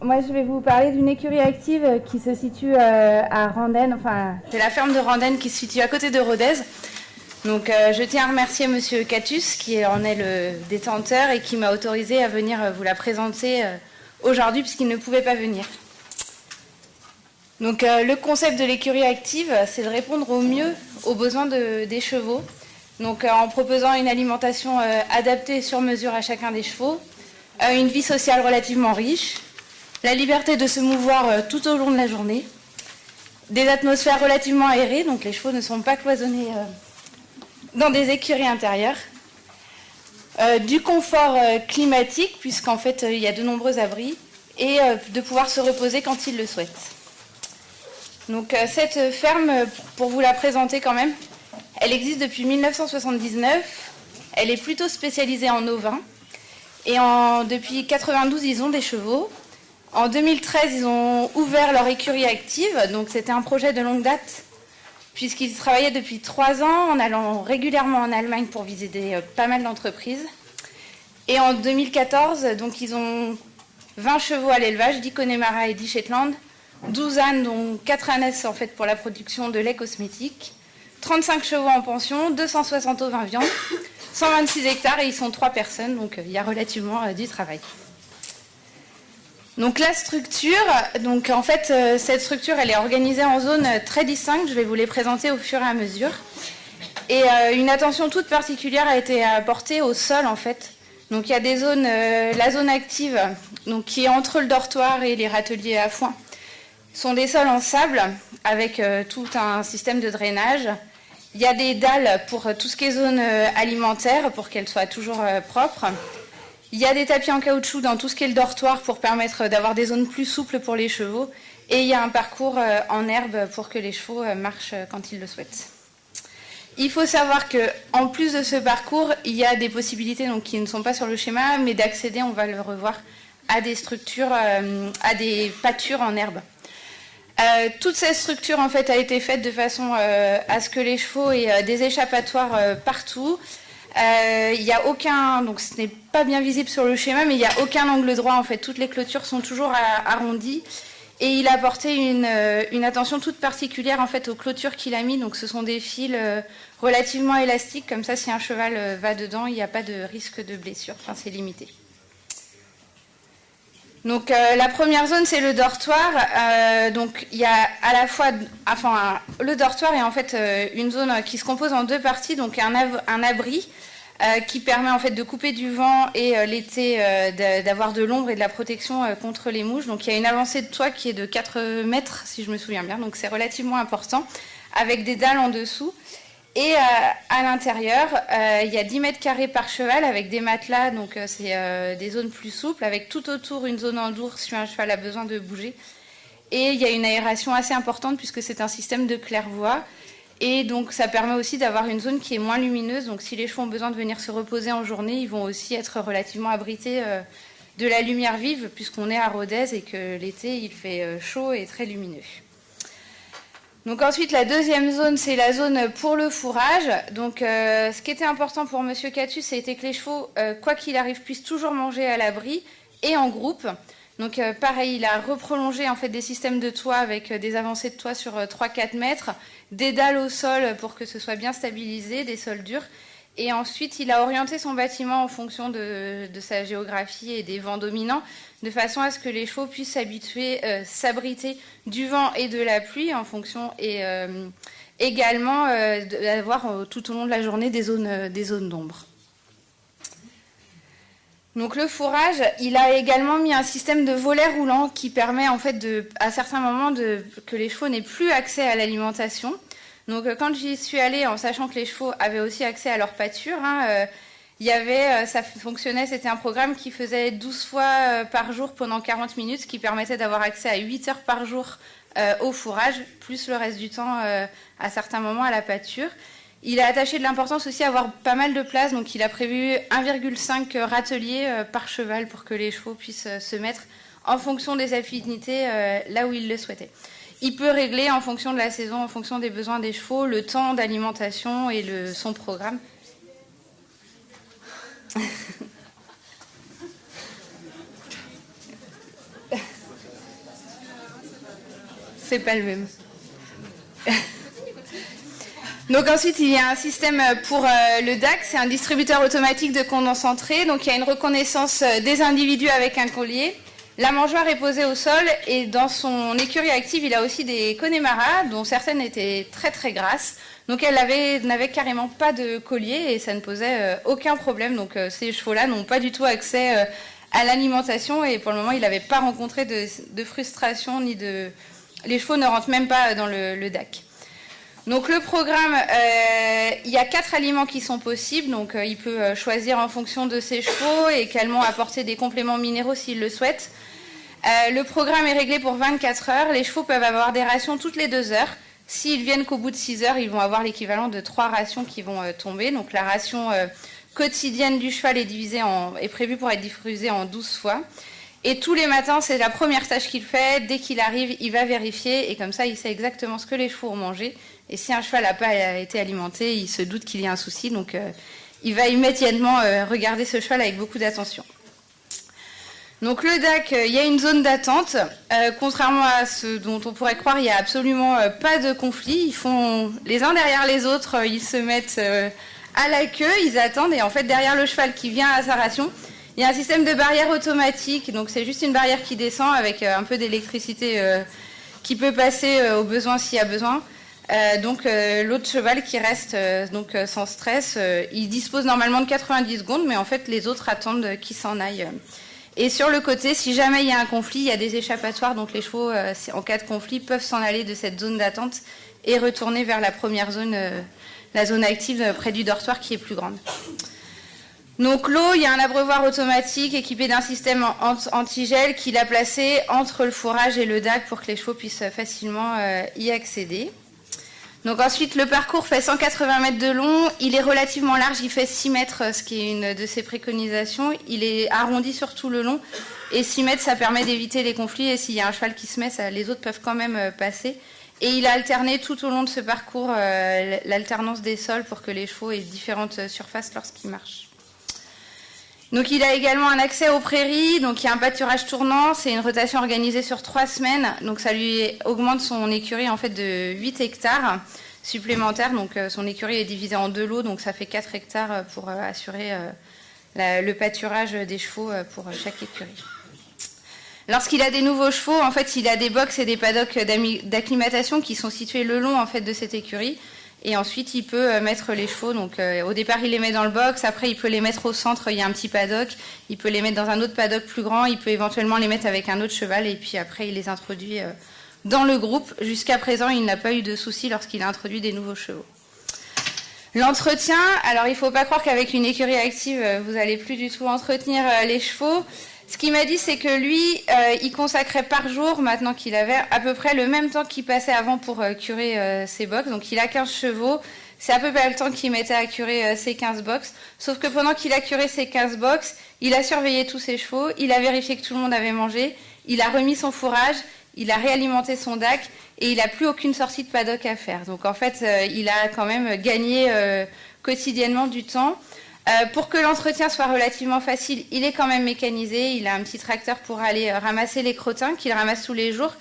moi je vais vous parler d'une écurie active qui se situe à Randennes, enfin c'est la ferme de Randennes qui se situe à côté de Rodez. Donc je tiens à remercier Monsieur Catus qui en est le détenteur et qui m'a autorisé à venir vous la présenter aujourd'hui puisqu'il ne pouvait pas venir. Donc le concept de l'écurie active, c'est de répondre au mieux aux besoins des chevaux. Donc en proposant une alimentation adaptée sur mesure à chacun des chevaux, une vie sociale relativement riche, la liberté de se mouvoir tout au long de la journée, des atmosphères relativement aérées, donc les chevaux ne sont pas cloisonnés dans des écuries intérieures, du confort climatique, puisqu'en fait il y a de nombreux abris, et de pouvoir se reposer quand ils le souhaitent. Donc cette ferme, pour vous la présenter quand même, elle existe depuis 1979, elle est plutôt spécialisée en ovins, et depuis 92 ils ont des chevaux. En 2013 ils ont ouvert leur écurie active, donc c'était un projet de longue date, puisqu'ils travaillaient depuis 3 ans en allant régulièrement en Allemagne pour visiter pas mal d'entreprises. Et en 2014, donc ils ont 20 chevaux à l'élevage, 10 Connemara et 10 Shetland, 12 ânes, dont 4 ânesses en fait pour la production de lait cosmétique, 35 chevaux en pension, 260 ovins viande, 126 hectares et ils sont 3 personnes, donc il y a relativement du travail. Donc la structure, donc en fait cette structure elle est organisée en zones très distinctes, je vais vous les présenter au fur et à mesure. Et une attention toute particulière a été apportée au sol en fait. Donc il y a des zones, la zone active, donc qui est entre le dortoir et les râteliers à foin, sont des sols en sable avec tout un système de drainage. Il y a des dalles pour tout ce qui est zone alimentaire pour qu'elles soient toujours propres. Il y a des tapis en caoutchouc dans tout ce qui est le dortoir pour permettre d'avoir des zones plus souples pour les chevaux. Et il y a un parcours en herbe pour que les chevaux marchent quand ils le souhaitent. Il faut savoir qu'en plus de ce parcours, il y a des possibilités donc, qui ne sont pas sur le schéma, mais d'accéder, on va le revoir, à des structures, à des pâtures en herbe. Toute cette structure en fait a été faite de façon à ce que les chevaux aient des échappatoires partout. Il n'y a aucun, donc ce n'est pas bien visible sur le schéma, mais il n'y a aucun angle droit en fait. Toutes les clôtures sont toujours arrondies et il a porté une attention toute particulière en fait aux clôtures qu'il a mis. Donc ce sont des fils relativement élastiques, comme ça si un cheval va dedans, il n'y a pas de risque de blessure. Enfin c'est limité. Donc la première zone c'est le dortoir, donc il y a à la fois, le dortoir est en fait une zone qui se compose en 2 parties, donc un abri qui permet en fait de couper du vent et l'été d'avoir de l'ombre et de la protection contre les mouches. Donc il y a une avancée de toit qui est de 4 mètres si je me souviens bien, donc c'est relativement important, avec des dalles en dessous. Et à l'intérieur, il y a 10 mètres carrés par cheval avec des matelas, donc c'est des zones plus souples, avec tout autour une zone en dur si un cheval a besoin de bouger. Et il y a une aération assez importante puisque c'est un système de claire-voie. Et donc ça permet aussi d'avoir une zone qui est moins lumineuse. Donc si les chevaux ont besoin de venir se reposer en journée, ils vont aussi être relativement abrités de la lumière vive puisqu'on est à Rodez et que l'été il fait chaud et très lumineux. Donc ensuite, la deuxième zone, c'est la zone pour le fourrage. Donc ce qui était important pour Monsieur Catus, c'était que les chevaux, quoi qu'il arrive, puissent toujours manger à l'abri et en groupe. Donc pareil, il a reprolongé en fait des systèmes de toit avec des avancées de toit sur 3-4 mètres, des dalles au sol pour que ce soit bien stabilisé, des sols durs. Et ensuite, il a orienté son bâtiment en fonction de sa géographie et des vents dominants, de façon à ce que les chevaux puissent s'abriter du vent et de la pluie en fonction, et également d'avoir tout au long de la journée des zones d'ombre. Donc le fourrage, il a également mis un système de volet roulant qui permet en fait à certains moments que les chevaux n'aient plus accès à l'alimentation. Donc quand j'y suis allée, en sachant que les chevaux avaient aussi accès à leur pâture, ça fonctionnait, c'était un programme qui faisait 12 fois par jour pendant 40 minutes, ce qui permettait d'avoir accès à 8 heures par jour au fourrage, plus le reste du temps à certains moments à la pâture. Il a attaché de l'importance aussi à avoir pas mal de place, donc il a prévu 1,5 râtelier par cheval pour que les chevaux puissent se mettre en fonction des affinités là où ils le souhaitaient. Il peut régler en fonction de la saison, en fonction des besoins des chevaux, le temps d'alimentation et son programme. c'est pas le même. Donc ensuite, il y a un système pour le DAC, c'est un distributeur automatique de condensateur. Donc il y a une reconnaissance des individus avec un collier. La mangeoire est posée au sol et dans son écurie active, il a aussi des Connemara, dont certaines étaient très très grasses. Donc elle n'avait carrément pas de collier et ça ne posait aucun problème. Donc ces chevaux-là n'ont pas du tout accès à l'alimentation et pour le moment, il n'avait pas rencontré de frustration ni de... Les chevaux ne rentrent même pas dans le DAC. Donc le programme, il y a 4 aliments qui sont possibles, donc il peut choisir en fonction de ses chevaux et également apporter des compléments minéraux s'il le souhaite. Le programme est réglé pour 24 heures, les chevaux peuvent avoir des rations toutes les 2 heures. S'ils viennent qu'au bout de 6 heures, ils vont avoir l'équivalent de 3 rations qui vont tomber. Donc la ration quotidienne du cheval est prévue pour être diffusée en 12 fois. Et tous les matins, c'est la première tâche qu'il fait. Dès qu'il arrive, il va vérifier et comme ça, il sait exactement ce que les chevaux ont mangé. Et si un cheval n'a pas été alimenté, il se doute qu'il y a un souci. Donc, il va immédiatement regarder ce cheval avec beaucoup d'attention. Donc, le DAC, il y a une zone d'attente. Contrairement à ce dont on pourrait croire, il n'y a absolument pas de conflit. Ils font les uns derrière les autres, ils se mettent à la queue, ils attendent. Et en fait, derrière le cheval qui vient à sa ration, il y a un système de barrière automatique. Donc, c'est juste une barrière qui descend avec un peu d'électricité qui peut passer au besoin s'il y a besoin. Donc l'autre cheval qui reste sans stress, il dispose normalement de 90 secondes, mais en fait les autres attendent qu'il s'en aille. Et sur le côté, si jamais il y a un conflit, il y a des échappatoires, donc les chevaux, en cas de conflit, peuvent s'en aller de cette zone d'attente et retourner vers la première zone, la zone active près du dortoir qui est plus grande. Donc l'eau, il y a un abreuvoir automatique équipé d'un système antigel qu'il a placé entre le fourrage et le DAC pour que les chevaux puissent facilement y accéder. Donc ensuite, le parcours fait 180 mètres de long, il est relativement large, il fait 6 mètres, ce qui est une de ses préconisations. Il est arrondi sur tout le long, et 6 mètres, ça permet d'éviter les conflits, et s'il y a un cheval qui se met, les autres peuvent quand même passer. Et il a alterné tout au long de ce parcours l'alternance des sols pour que les chevaux aient différentes surfaces lorsqu'ils marchent. Donc il a également un accès aux prairies, donc il y a un pâturage tournant, c'est une rotation organisée sur 3 semaines, donc ça lui augmente son écurie en fait de 8 hectares supplémentaires, donc son écurie est divisée en 2 lots, donc ça fait 4 hectares pour assurer le pâturage des chevaux pour chaque écurie. Lorsqu'il a des nouveaux chevaux, en fait il a des box et des paddocks d'acclimatation qui sont situés le long en fait de cette écurie. Et ensuite, il peut mettre les chevaux. Donc, au départ, il les met dans le box. Après, il peut les mettre au centre. Il y a un petit paddock. Il peut les mettre dans un autre paddock plus grand. Il peut éventuellement les mettre avec un autre cheval. Et puis après, il les introduit dans le groupe. Jusqu'à présent, il n'a pas eu de soucis lorsqu'il a introduit des nouveaux chevaux. L'entretien. Alors, il ne faut pas croire qu'avec une écurie active, vous n'allez plus du tout entretenir les chevaux. Ce qu'il m'a dit, c'est que lui, il consacrait par jour, maintenant qu'il avait à peu près le même temps qu'il passait avant pour curer ses box. Donc il a 15 chevaux, c'est à peu près le temps qu'il mettait à curer ses 15 box. Sauf que pendant qu'il a curé ses 15 box, il a surveillé tous ses chevaux, il a vérifié que tout le monde avait mangé, il a remis son fourrage, il a réalimenté son DAC et il n'a plus aucune sortie de paddock à faire. Donc en fait, il a quand même gagné quotidiennement du temps. Pour que l'entretien soit relativement facile, il est quand même mécanisé. Il a un petit tracteur pour aller ramasser les crottins qu'il ramasse tous les jours.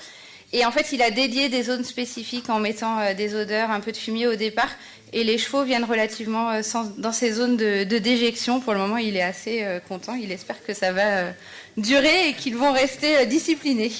Et en fait, il a dédié des zones spécifiques en mettant des odeurs, un peu de fumier au départ. Et les chevaux viennent relativement dans ces zones de déjection. Pour le moment, il est assez content. Il espère que ça va durer et qu'ils vont rester disciplinés.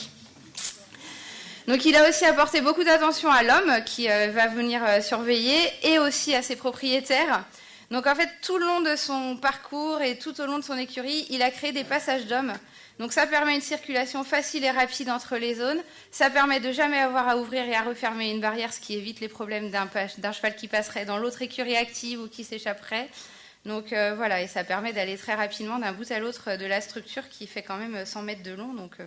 Donc il a aussi apporté beaucoup d'attention à l'homme qui va venir surveiller et aussi à ses propriétaires. Donc en fait, tout le long de son parcours et tout au long de son écurie, il a créé des passages d'hommes. Donc ça permet une circulation facile et rapide entre les zones. Ça permet de jamais avoir à ouvrir et à refermer une barrière, ce qui évite les problèmes d'un cheval qui passerait dans l'autre écurie active ou qui s'échapperait. Donc voilà, et ça permet d'aller très rapidement d'un bout à l'autre de la structure qui fait quand même 100 mètres de long. Donc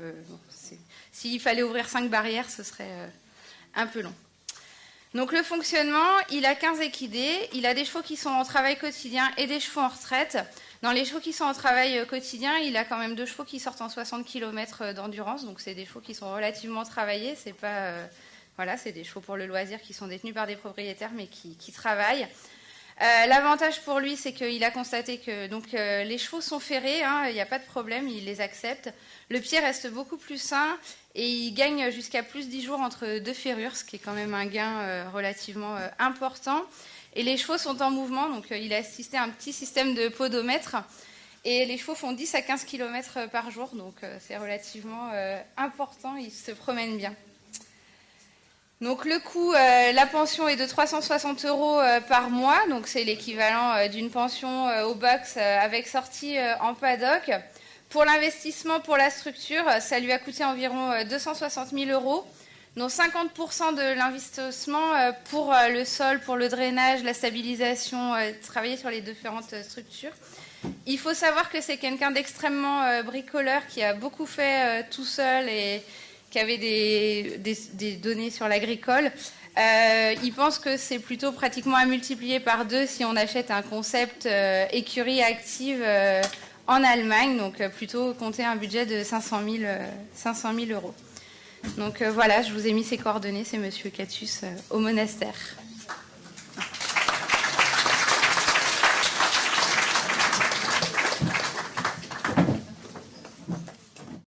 s'il fallait ouvrir 5 barrières, ce serait un peu long. Donc le fonctionnement, il a 15 équidés, il a des chevaux qui sont en travail quotidien et des chevaux en retraite. Dans les chevaux qui sont en travail quotidien, il a quand même 2 chevaux qui sortent en 60 km d'endurance, donc c'est des chevaux qui sont relativement travaillés, c'est pas, voilà, c'est des chevaux pour le loisir qui sont détenus par des propriétaires mais qui travaillent. L'avantage pour lui, c'est qu'il a constaté que les chevaux sont ferrés, hein, il n'y a pas de problème, il les accepte. Le pied reste beaucoup plus sain et il gagne jusqu'à plus 10 jours entre 2 ferrures, ce qui est quand même un gain relativement important. Et les chevaux sont en mouvement, donc il a assisté à un petit système de podomètre. Et les chevaux font 10 à 15 km par jour, donc c'est relativement important, ils se promènent bien. Donc le coût, la pension est de 360 € par mois, donc c'est l'équivalent d'une pension au box avec sortie en paddock. Pour l'investissement, pour la structure, ça lui a coûté environ 260 000 €, dont 50% de l'investissement pour le sol, pour le drainage, la stabilisation, travailler sur les différentes structures. Il faut savoir que c'est quelqu'un d'extrêmement bricoleur qui a beaucoup fait tout seul et qui avait des données sur l'agricole. Il pense que c'est plutôt pratiquement à multiplier par 2 si on achète un concept écurie active en Allemagne, donc plutôt compter un budget de 500 000 €. Donc voilà, je vous ai mis ses coordonnées, c'est Monsieur Catus au monastère.